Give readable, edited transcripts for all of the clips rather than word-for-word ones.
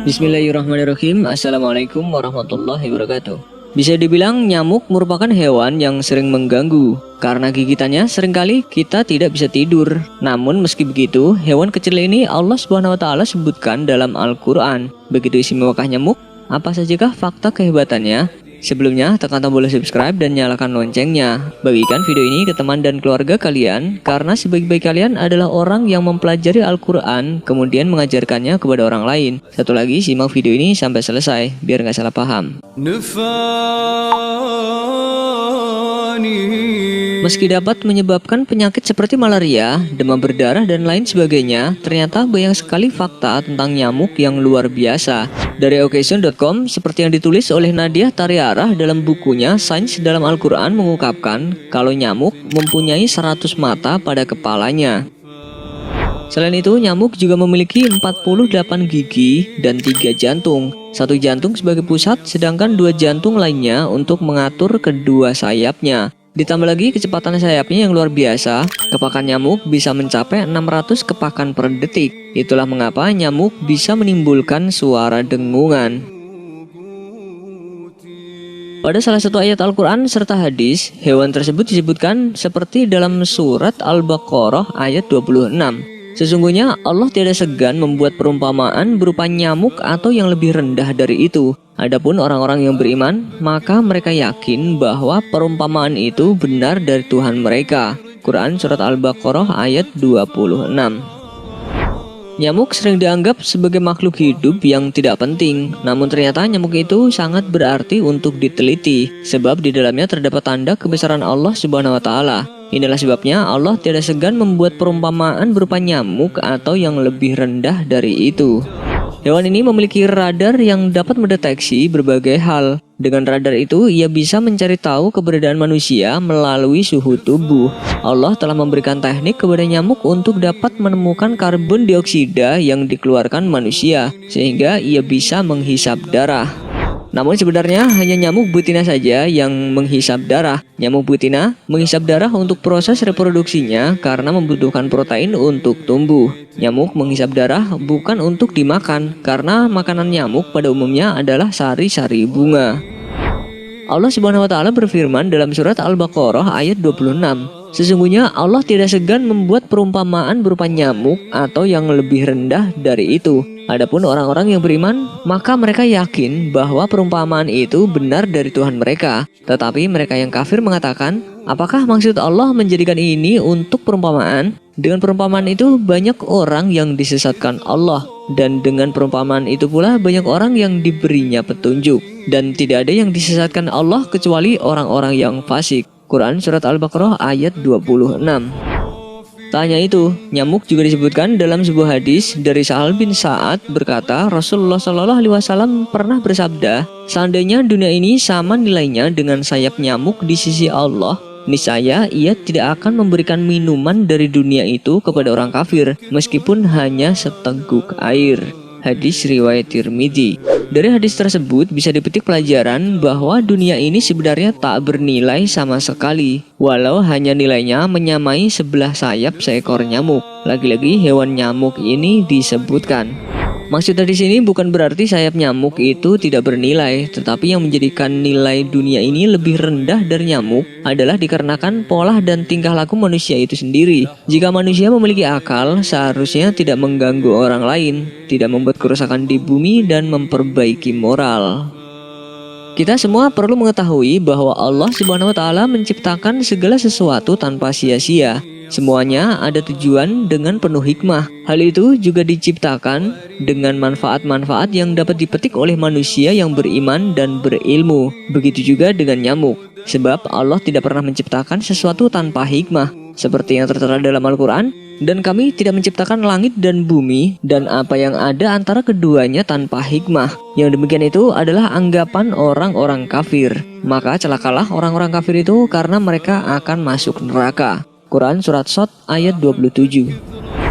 Bismillahirrahmanirrahim. Assalamualaikum warahmatullahi wabarakatuh. Bisa dibilang nyamuk merupakan hewan yang sering mengganggu. Karena gigitannya seringkali kita tidak bisa tidur. Namun meski begitu, hewan kecil ini Allah SWT sebutkan dalam Al-Quran. Begitu istimewakah nyamuk? Apa sajakah fakta kehebatannya? Sebelumnya, tekan tombol subscribe dan nyalakan loncengnya. Bagikan video ini ke teman dan keluarga kalian, karena sebaik-baik kalian adalah orang yang mempelajari Al-Quran, kemudian mengajarkannya kepada orang lain. Satu lagi, simak video ini sampai selesai, biar nggak salah paham. Meski dapat menyebabkan penyakit seperti malaria, demam berdarah, dan lain sebagainya, ternyata banyak sekali fakta tentang nyamuk yang luar biasa. Dari occasion.com, seperti yang ditulis oleh Nadia Tariarah dalam bukunya Sains dalam Al-Quran mengungkapkan kalau nyamuk mempunyai 100 mata pada kepalanya. Selain itu, nyamuk juga memiliki 48 gigi dan 3 jantung. Satu jantung sebagai pusat, sedangkan 2 jantung lainnya untuk mengatur kedua sayapnya. Ditambah lagi kecepatan sayapnya yang luar biasa, kepakan nyamuk bisa mencapai 600 kepakan per detik. Itulah mengapa nyamuk bisa menimbulkan suara dengungan. Pada salah satu ayat Al-Quran serta hadis, hewan tersebut disebutkan seperti dalam surat Al-Baqarah ayat 26. Sesungguhnya Allah tidak segan membuat perumpamaan berupa nyamuk atau yang lebih rendah dari itu. Adapun orang-orang yang beriman, maka mereka yakin bahwa perumpamaan itu benar dari Tuhan mereka. Quran Surat Al-Baqarah ayat 26. Nyamuk sering dianggap sebagai makhluk hidup yang tidak penting. Namun ternyata nyamuk itu sangat berarti untuk diteliti, sebab di dalamnya terdapat tanda kebesaran Allah SWT. Inilah sebabnya Allah tidak segan membuat perumpamaan berupa nyamuk atau yang lebih rendah dari itu. Hewan ini memiliki radar yang dapat mendeteksi berbagai hal. Dengan radar itu, ia bisa mencari tahu keberadaan manusia melalui suhu tubuh. Allah telah memberikan teknik kepada nyamuk untuk dapat menemukan karbon dioksida yang dikeluarkan manusia, sehingga ia bisa menghisap darah. Namun sebenarnya hanya nyamuk betina saja yang menghisap darah. Nyamuk betina menghisap darah untuk proses reproduksinya karena membutuhkan protein untuk tumbuh. Nyamuk menghisap darah bukan untuk dimakan, karena makanan nyamuk pada umumnya adalah sari-sari bunga. Allah SWT berfirman dalam surat Al-Baqarah ayat 26. Sesungguhnya Allah tidak segan membuat perumpamaan berupa nyamuk atau yang lebih rendah dari itu. Adapun orang-orang yang beriman, maka mereka yakin bahwa perumpamaan itu benar dari Tuhan mereka. Tetapi mereka yang kafir mengatakan, apakah maksud Allah menjadikan ini untuk perumpamaan? Dengan perumpamaan itu banyak orang yang disesatkan Allah, dan dengan perumpamaan itu pula banyak orang yang diberinya petunjuk. Dan tidak ada yang disesatkan Allah kecuali orang-orang yang fasik. Quran Surat Al-Baqarah ayat 26. Tak hanya itu, nyamuk juga disebutkan dalam sebuah hadis dari Sahal bin Sa'ad berkata, Rasulullah SAW pernah bersabda, seandainya dunia ini sama nilainya dengan sayap nyamuk di sisi Allah, niscaya ia tidak akan memberikan minuman dari dunia itu kepada orang kafir, meskipun hanya seteguk air. Hadis riwayat Tirmidzi. Dari hadis tersebut bisa dipetik pelajaran bahwa dunia ini sebenarnya tak bernilai sama sekali, walau hanya nilainya menyamai sebelah sayap seekor nyamuk. Lagi-lagi hewan nyamuk ini disebutkan. Maksudnya di sini bukan berarti sayap nyamuk itu tidak bernilai, tetapi yang menjadikan nilai dunia ini lebih rendah dari nyamuk adalah dikarenakan pola dan tingkah laku manusia itu sendiri. Jika manusia memiliki akal, seharusnya tidak mengganggu orang lain, tidak membuat kerusakan di bumi, dan memperbaiki moral. Kita semua perlu mengetahui bahwa Allah SWT menciptakan segala sesuatu tanpa sia-sia. Semuanya ada tujuan dengan penuh hikmah. Hal itu juga diciptakan dengan manfaat-manfaat yang dapat dipetik oleh manusia yang beriman dan berilmu. Begitu juga dengan nyamuk. Sebab Allah tidak pernah menciptakan sesuatu tanpa hikmah. Seperti yang tertera dalam Al-Quran, dan kami tidak menciptakan langit dan bumi dan apa yang ada antara keduanya tanpa hikmah. Yang demikian itu adalah anggapan orang-orang kafir. Maka celakalah orang-orang kafir itu karena mereka akan masuk neraka. Quran Surat Shad ayat 27.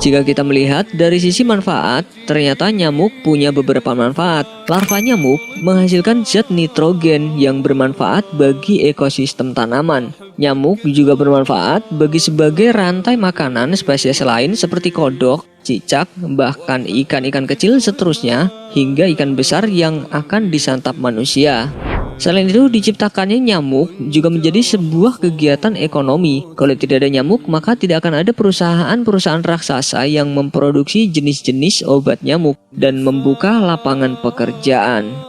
Jika kita melihat dari sisi manfaat, ternyata nyamuk punya beberapa manfaat. Larva nyamuk menghasilkan zat nitrogen yang bermanfaat bagi ekosistem tanaman. Nyamuk juga bermanfaat sebagai rantai makanan spesies lain seperti kodok, cicak, bahkan ikan-ikan kecil seterusnya, hingga ikan besar yang akan disantap manusia. Selain itu, diciptakannya nyamuk juga menjadi sebuah kegiatan ekonomi. Kalau tidak ada nyamuk, maka tidak akan ada perusahaan-perusahaan raksasa yang memproduksi jenis-jenis obat nyamuk dan membuka lapangan pekerjaan.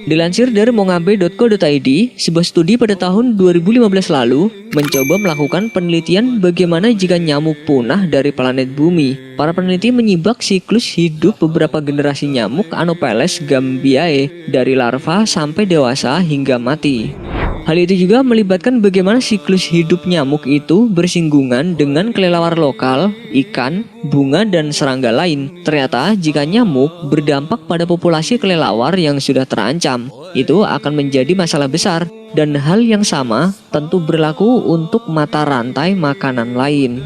Dilansir dari mongabe.co.id, sebuah studi pada tahun 2015 lalu mencoba melakukan penelitian bagaimana jika nyamuk punah dari planet bumi. Para peneliti menyibak siklus hidup beberapa generasi nyamuk Anopheles gambiae dari larva sampai dewasa hingga mati. Hal itu juga melibatkan bagaimana siklus hidup nyamuk itu bersinggungan dengan kelelawar lokal, ikan, bunga, dan serangga lain. Ternyata jika nyamuk berdampak pada populasi kelelawar yang sudah terancam, itu akan menjadi masalah besar. Dan hal yang sama tentu berlaku untuk mata rantai makanan lain.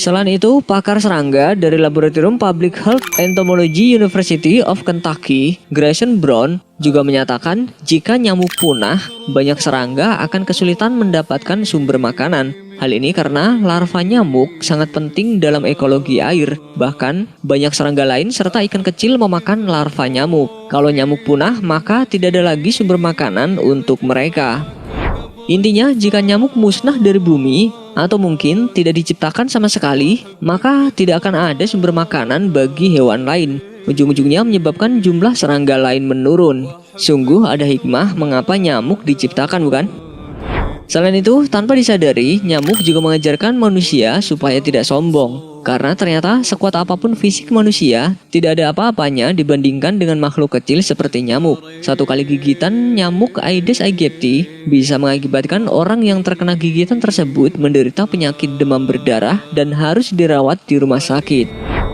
Selain itu, pakar serangga dari Laboratorium Public Health Entomology University of Kentucky, Grayson Brown, juga menyatakan jika nyamuk punah, banyak serangga akan kesulitan mendapatkan sumber makanan. Hal ini karena larva nyamuk sangat penting dalam ekologi air. Bahkan, banyak serangga lain serta ikan kecil memakan larva nyamuk. Kalau nyamuk punah, maka tidak ada lagi sumber makanan untuk mereka. Intinya, jika nyamuk musnah dari bumi atau mungkin tidak diciptakan sama sekali, maka tidak akan ada sumber makanan bagi hewan lain. Ujung-ujungnya menyebabkan jumlah serangga lain menurun. Sungguh ada hikmah mengapa nyamuk diciptakan, bukan? Selain itu, tanpa disadari, nyamuk juga mengajarkan manusia supaya tidak sombong. Karena ternyata sekuat apapun fisik manusia, tidak ada apa-apanya dibandingkan dengan makhluk kecil seperti nyamuk. Satu kali gigitan nyamuk Aedes aegypti bisa mengakibatkan orang yang terkena gigitan tersebut menderita penyakit demam berdarah dan harus dirawat di rumah sakit.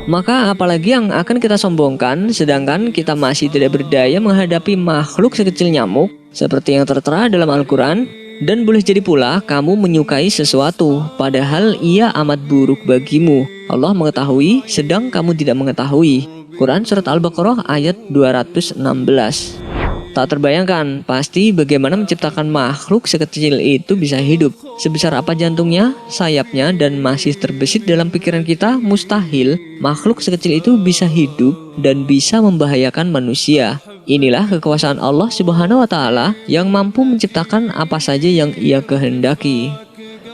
Maka apalagi yang akan kita sombongkan, sedangkan kita masih tidak berdaya menghadapi makhluk sekecil nyamuk seperti yang tertera dalam Al-Quran. Dan boleh jadi pula kamu menyukai sesuatu, padahal ia amat buruk bagimu. Allah mengetahui, sedang kamu tidak mengetahui. Quran Surat Al-Baqarah ayat 216. Tak terbayangkan pasti bagaimana menciptakan makhluk sekecil itu bisa hidup. Sebesar apa jantungnya, sayapnya, dan masih terbesit dalam pikiran kita, mustahil makhluk sekecil itu bisa hidup dan bisa membahayakan manusia. Inilah kekuasaan Allah Subhanahu wa Ta'ala yang mampu menciptakan apa saja yang Ia kehendaki.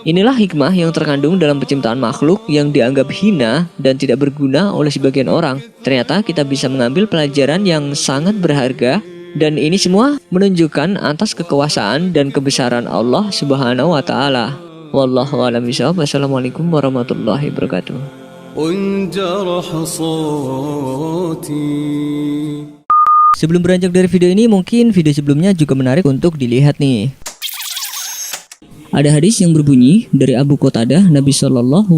Inilah hikmah yang terkandung dalam penciptaan makhluk yang dianggap hina dan tidak berguna oleh sebagian orang. Ternyata kita bisa mengambil pelajaran yang sangat berharga, dan ini semua menunjukkan atas kekuasaan dan kebesaran Allah Subhanahu wa Ta'ala. Wallahu a'lam bishawab. Wassalamualaikum warahmatullahi wabarakatuh. Sebelum beranjak dari video ini, mungkin video sebelumnya juga menarik untuk dilihat nih. Ada hadis yang berbunyi dari Abu Qatadah, Nabi SAW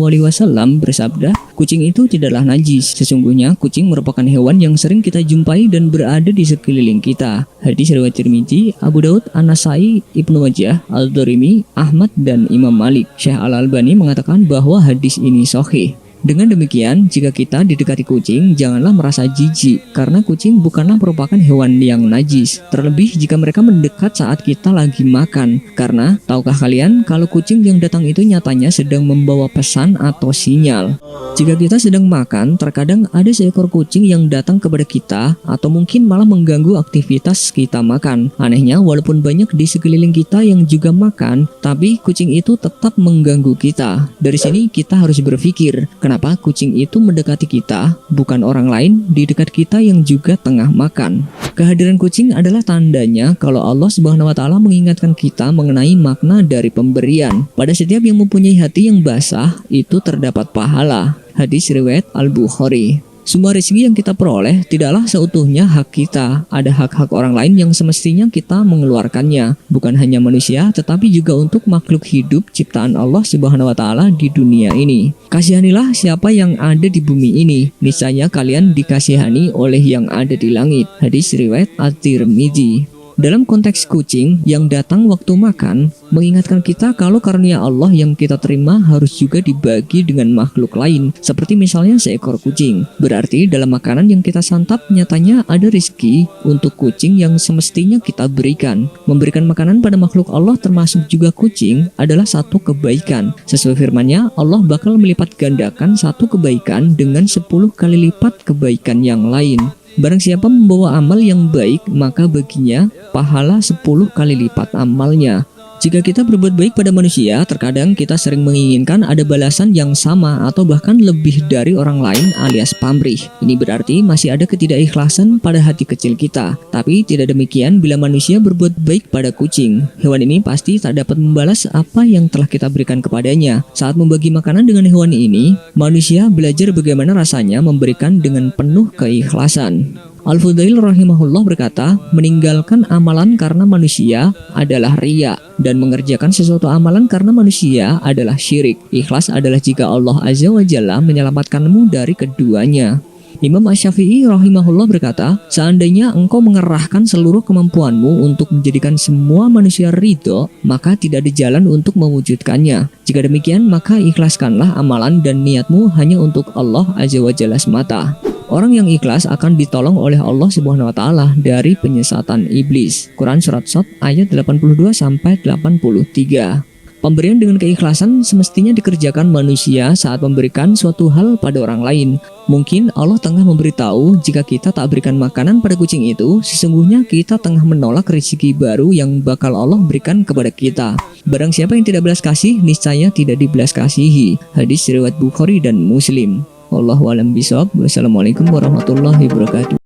bersabda, kucing itu tidaklah najis. Sesungguhnya kucing merupakan hewan yang sering kita jumpai dan berada di sekeliling kita. Hadis riwayat Tirmidzi, Abu Daud, An-Nasai, Ibnu Majah, Al-Darimi, Ahmad, dan Imam Malik. Syekh Al-Albani mengatakan bahwa hadis ini sahih. Dengan demikian, jika kita didekati kucing, janganlah merasa jijik, karena kucing bukanlah merupakan hewan yang najis. Terlebih jika mereka mendekat saat kita lagi makan. Karena, tahukah kalian kalau kucing yang datang itu nyatanya sedang membawa pesan atau sinyal. Jika kita sedang makan, terkadang ada seekor kucing yang datang kepada kita, atau mungkin malah mengganggu aktivitas kita makan. Anehnya, walaupun banyak di sekeliling kita yang juga makan, tapi kucing itu tetap mengganggu kita. Dari sini kita harus berpikir, kenapa kucing itu mendekati kita, bukan orang lain di dekat kita yang juga tengah makan. Kehadiran kucing adalah tandanya kalau Allah Subhanahu wa Ta'ala mengingatkan kita mengenai makna dari pemberian. Pada setiap yang mempunyai hati yang basah, itu terdapat pahala. Hadis riwayat Al-Bukhari. Semua rezeki yang kita peroleh tidaklah seutuhnya hak kita. Ada hak-hak orang lain yang semestinya kita mengeluarkannya. Bukan hanya manusia, tetapi juga untuk makhluk hidup ciptaan Allah Subhanahu wa Ta'ala di dunia ini. Kasihanilah siapa yang ada di bumi ini. Niscaya kalian dikasihani oleh yang ada di langit. Hadis riwayat At-Tirmidzi. Dalam konteks kucing yang datang waktu makan, mengingatkan kita kalau karunia Allah yang kita terima harus juga dibagi dengan makhluk lain, seperti misalnya seekor kucing. Berarti dalam makanan yang kita santap nyatanya ada rezeki untuk kucing yang semestinya kita berikan. Memberikan makanan pada makhluk Allah termasuk juga kucing adalah satu kebaikan. Sesuai firman-Nya, Allah bakal melipat gandakan satu kebaikan dengan 10 kali lipat kebaikan yang lain. Barang siapa membawa amal yang baik, maka baginya pahala 10 kali lipat amalnya. Jika kita berbuat baik pada manusia, terkadang kita sering menginginkan ada balasan yang sama atau bahkan lebih dari orang lain alias pamrih. Ini berarti masih ada ketidakikhlasan pada hati kecil kita. Tapi tidak demikian bila manusia berbuat baik pada kucing. Hewan ini pasti tak dapat membalas apa yang telah kita berikan kepadanya. Saat membagi makanan dengan hewan ini, manusia belajar bagaimana rasanya memberikan dengan penuh keikhlasan. Al-Fudail rahimahullah berkata, meninggalkan amalan karena manusia adalah riya, dan mengerjakan sesuatu amalan karena manusia adalah syirik. Ikhlas adalah jika Allah Azza wa Jalla menyelamatkanmu dari keduanya. Imam Asy-Syafi'i rahimahullah berkata, seandainya engkau mengerahkan seluruh kemampuanmu untuk menjadikan semua manusia ridho, maka tidak ada jalan untuk mewujudkannya. Jika demikian, maka ikhlaskanlah amalan dan niatmu hanya untuk Allah Azza wa Jalla semata. Orang yang ikhlas akan ditolong oleh Allah Subhanahu wa taala dari penyesatan iblis. Quran surat Shad ayat 82 sampai 83. Pemberian dengan keikhlasan semestinya dikerjakan manusia saat memberikan suatu hal pada orang lain. Mungkin Allah tengah memberitahu jika kita tak berikan makanan pada kucing itu, sesungguhnya kita tengah menolak rezeki baru yang bakal Allah berikan kepada kita. Barang siapa yang tidak belas kasih, niscaya tidak dibelas kasihi. Hadis riwayat Bukhari dan Muslim. Wallahu a'lam bishawab. Wassalamualaikum warahmatullahi wabarakatuh.